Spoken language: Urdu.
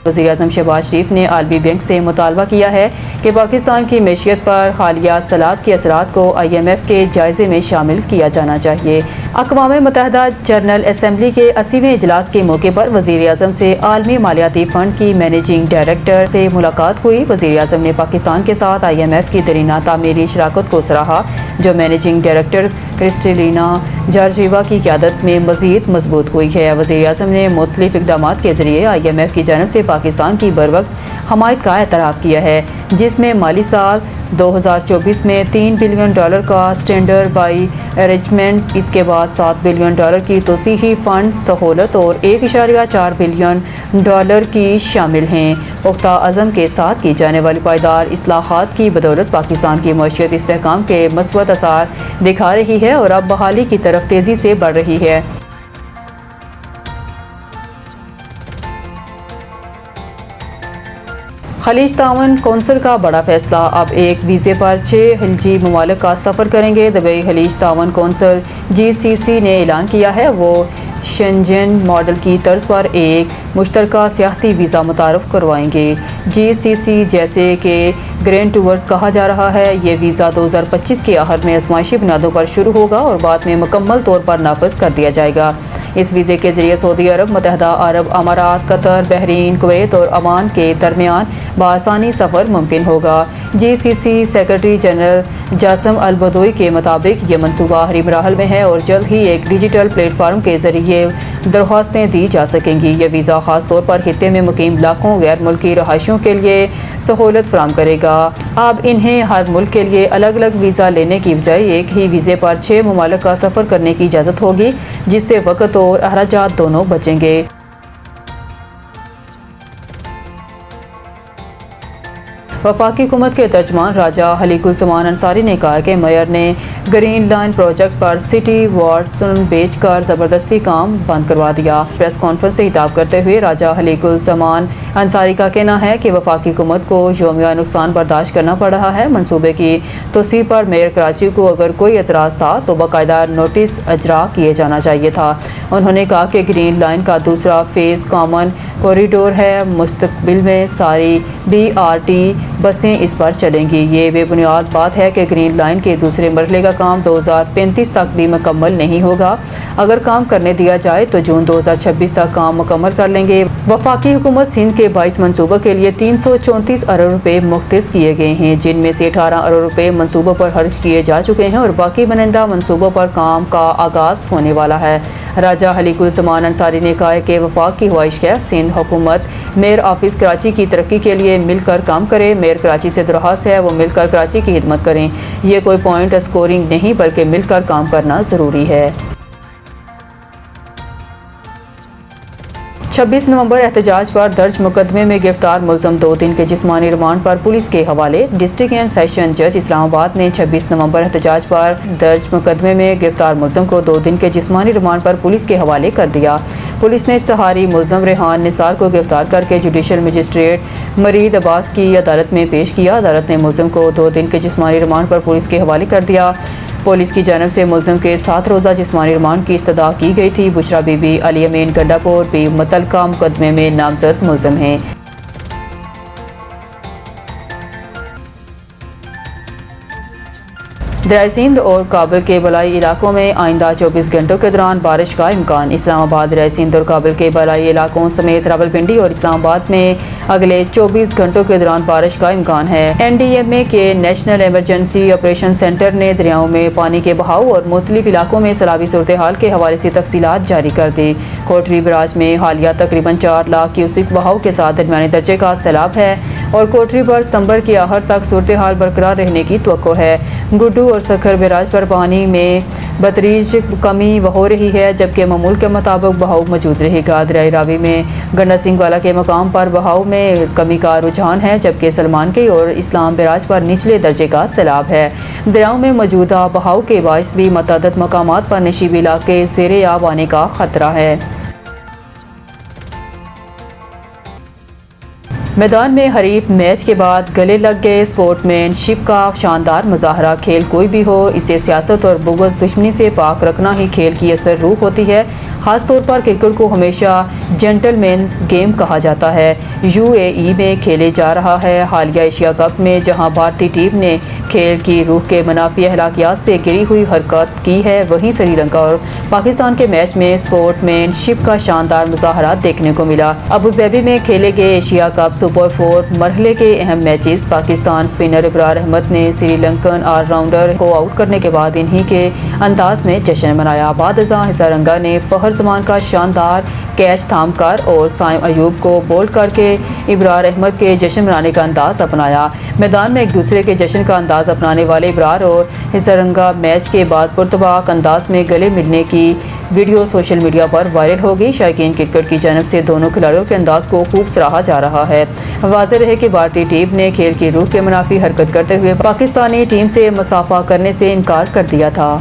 وزیراعظم شہباز شریف نے عالمی بینک سے مطالبہ کیا ہے کہ پاکستان کی معیشت پر حالیہ سیلاب کے اثرات کو IMF کے جائزے میں شامل کیا جانا چاہیے۔ اقوام متحدہ جنرل اسمبلی کے 80ویں اجلاس کے موقع پر وزیراعظم سے عالمی مالیاتی فنڈ کی مینیجنگ ڈائریکٹر سے ملاقات ہوئی۔ وزیراعظم نے پاکستان کے ساتھ IMF کی دیرینہ تعمیری شراکت کو سراہا، جو مینیجنگ ڈائریکٹر کرسٹلینا جارجیوا کی قیادت میں مزید مضبوط ہوئی ہے۔ وزیراعظم نے مختلف اقدامات کے ذریعے IMF کی جانب سے پاکستان کی بروقت حمایت کا اعتراف کیا ہے، جس میں مالی سال 2024 میں $3 بلین کا اسٹینڈرڈ بائی ارینجمنٹ، اس کے بعد $7 بلین کی توسیعی فنڈ سہولت اور $1.4 بلین کی شامل ہیں۔ پختہ عزم کے ساتھ کی جانے والی پائیدار اصلاحات کی بدولت پاکستان کی معیشت استحکام کے مثبت اثار دکھا رہی ہے اور اب بحالی کی طرف تیزی سے بڑھ رہی ہے۔ خلیج تعاون کونسل کا بڑا فیصلہ، اب ایک ویزے پر 6 خلیجی ممالک کا سفر کریں گے۔ دبئی خلیج تعاون کونسل GCC نے اعلان کیا ہے وہ شنجن ماڈل کی طرز پر ایک مشترکہ سیاحتی ویزا متعارف کروائیں گے۔ GCC جیسے کہ گرینڈ ٹورز کہا جا رہا ہے، یہ ویزا 2025 کے آخر میں آزمائشی بنیادوں پر شروع ہوگا اور بعد میں مکمل طور پر نافذ کر دیا جائے گا۔ اس ویزے کے ذریعے سعودی عرب، متحدہ عرب امارات، قطر، بحرین، کویت اور عمان کے درمیان بآسانی سفر ممکن ہوگا۔ GCC سیکرٹری جنرل جاسم البدوئی کے مطابق یہ منصوبہ آخری مراحل میں ہے اور جلد ہی ایک ڈیجیٹل پلیٹ فارم کے ذریعے درخواستیں دی جا سکیں گی۔ یہ ویزا خاص طور پر خطے میں مقیم لاکھوں غیر ملکی رہائشیوں کے لیے سہولت فراہم کرے گا۔ اب انہیں ہر ملک کے لیے الگ الگ ویزا لینے کی بجائے ایک ہی ویزے پر 6 ممالک کا سفر کرنے کی اجازت ہوگی، جس سے وقت اور اخراجات دونوں بچیں گے۔ وفاقی حکومت کے ترجمان راجہ خلیق الزمان انصاری نے کہا کہ میئر نے گرین لائن پروجیکٹ پر سٹی واٹسن بیچ کر زبردستی کام بند کروا دیا۔ پریس کانفرنس سے خطاب کرتے ہوئے راجہ خلیق الزمان انصاری کا کہنا ہے کہ وفاقی حکومت کو یومیہ نقصان برداشت کرنا پڑ رہا ہے۔ منصوبے کی توسیع پر میئر کراچی کو اگر کوئی اعتراض تھا تو باقاعدہ نوٹس اجرا کیے جانا چاہیے تھا۔ انہوں نے کہا کہ گرین لائن کا دوسرا فیز کامن کوریڈور ہے، مستقبل میں ساری BRT بسیں اس پر چلیں گی۔ یہ بے بنیاد بات ہے کہ گرین لائن کے دوسرے مرحلے کا کام 2035 تک بھی مکمل نہیں ہوگا۔ اگر کام کرنے دیا جائے تو جون 2026 تک کام مکمل کر لیں گے۔ وفاقی حکومت سندھ کے 22 منصوبوں کے لیے 334 ارب روپے مختص کیے گئے ہیں، جن میں سے 18 ارب روپے منصوبوں پر خرچ کیے جا چکے ہیں اور باقی مانندہ منصوبوں پر کام کا آغاز ہونے والا ہے۔ راجہ خلیق الزمان انصاری نے کہا کہ وفاق کی خواہش ہے سندھ حکومت میئر آفس کراچی کی ترقی کے لیے مل کر کام کرے۔ میئر کراچی سے درخواست ہے وہ مل کر کراچی کی خدمت کریں۔ یہ کوئی پوائنٹ اسکورنگ نہیں بلکہ مل کر کام کرنا ضروری ہے۔ 26 نومبر احتجاج پر درج مقدمے میں گرفتار ملزم 2 دن کے جسمانی ریمانڈ پر پولیس کے حوالے۔ ڈسٹرکٹ اینڈ سیشن جج اسلام آباد نے 26 نومبر احتجاج پر درج مقدمے میں گرفتار ملزم کو 2 دن کے جسمانی ریمانڈ پر پولیس کے حوالے کر دیا۔ پولیس نے اشتہاری ملزم ریحان نثار کو گرفتار کر کے جوڈیشل مجسٹریٹ مرید عباس کی عدالت میں پیش کیا۔ عدالت نے ملزم کو 2 دن کے جسمانی ریمانڈ پر پولیس کے حوالے کر دیا۔ پولیس کی جانب سے ملزم کے 7 روزہ جسمانی ریمانڈ کی استدعا کی گئی تھی۔ بشرا بی بی، علی امین گنڈاپور بھی متعلقہ مقدمے میں نامزد ملزم ہیں۔ دریائے سندھ اور کابل کے بالائی علاقوں میں آئندہ 24 گھنٹوں کے دوران بارش کا امکان۔ اسلام آباد، دریائے سندھ اور کابل کے بالائی علاقوں سمیت راولپنڈی اور اسلام آباد میں اگلے 24 گھنٹوں کے دوران بارش کا امکان ہے۔ NDMA کے نیشنل ایمرجنسی آپریشن سینٹر نے دریاؤں میں پانی کے بہاؤ اور مختلف علاقوں میں سیلابی صورتحال کے حوالے سے تفصیلات جاری کر دی۔ کوٹری براج میں حالیہ تقریباً 4 لاکھ کیوسک بہاؤ کے ساتھ درمیانے درجے کا سیلاب ہے اور کوٹری پر ستمبر کے آخر تک صورتحال برقرار رہنے کی توقع ہے۔ گڈو اور سکھر بیراج پر پانی میں بتدریج کمی ہو رہی ہے، جبکہ معمول کے مطابق بہاؤ موجود رہے گا۔ دریائے راوی میں گنڈا سنگھ والا کے مقام پر بہاؤ میں کمی کا رجحان ہے، جبکہ سلمان کی اور اسلام بیراج پر نچلے درجے کا سیلاب ہے۔ دریاؤں میں موجودہ بہاؤ کے باعث بھی متعدد مقامات پر نشیبی علاقے زیر آب آنے کا خطرہ ہے۔ میدان میں حریف میچ کے بعد گلے لگ گئے، سپورٹ مین شپ کا شاندار مظاہرہ۔ کھیل کوئی بھی ہو، اسے سیاست اور بغض دشمنی سے پاک رکھنا ہی کھیل کی اصل روح ہوتی ہے۔ خاص طور پر کرکٹ کو ہمیشہ جینٹل مین گیم کہا جاتا ہے۔ UAE میں کھیلے جا رہا ہے حالیہ ایشیا کپ میں جہاں بھارتی ٹیم نے کھیل کی روح کے منافی اخلاقیات سے گری ہوئی حرکت کی ہے، وہیں سری لنکا اور پاکستان کے میچ میں سپورٹ مین شپ کا شاندار مظاہرہ دیکھنے کو ملا۔ ابوظہبی میں کھیلے گئے ایشیا کپ سپر 4 مرحلے کے اہم میچز، پاکستان اسپنر ابرار احمد نے سری لنکن آل راؤنڈر کو آؤٹ کرنے کے بعد انہی کے انداز میں جشن منایا۔ بعد ازاں ہسارنگا نے فخر زمان کا شاندار کیچ تھام کر اور سائم ایوب کو بولڈ کر کے ابرار احمد کے جشن منانے کا انداز اپنایا۔ میدان میں ایک دوسرے کے جشن کا انداز اپنانے والے ابرار اور ہسارنگا میچ کے بعد پرتپاک انداز میں گلے ملنے کی ویڈیو سوشل میڈیا پر وائرل ہو گئی۔ شائقین کرکٹ کی جانب سے دونوں کھلاڑیوں کے انداز کو خوب سراہا جا رہا ہے۔ واضح رہے کہ بھارتی ٹیم نے کھیل کی روح کے منافی حرکت کرتے ہوئے پاکستانی ٹیم سے مصافحہ کرنے سے انکار کر دیا تھا۔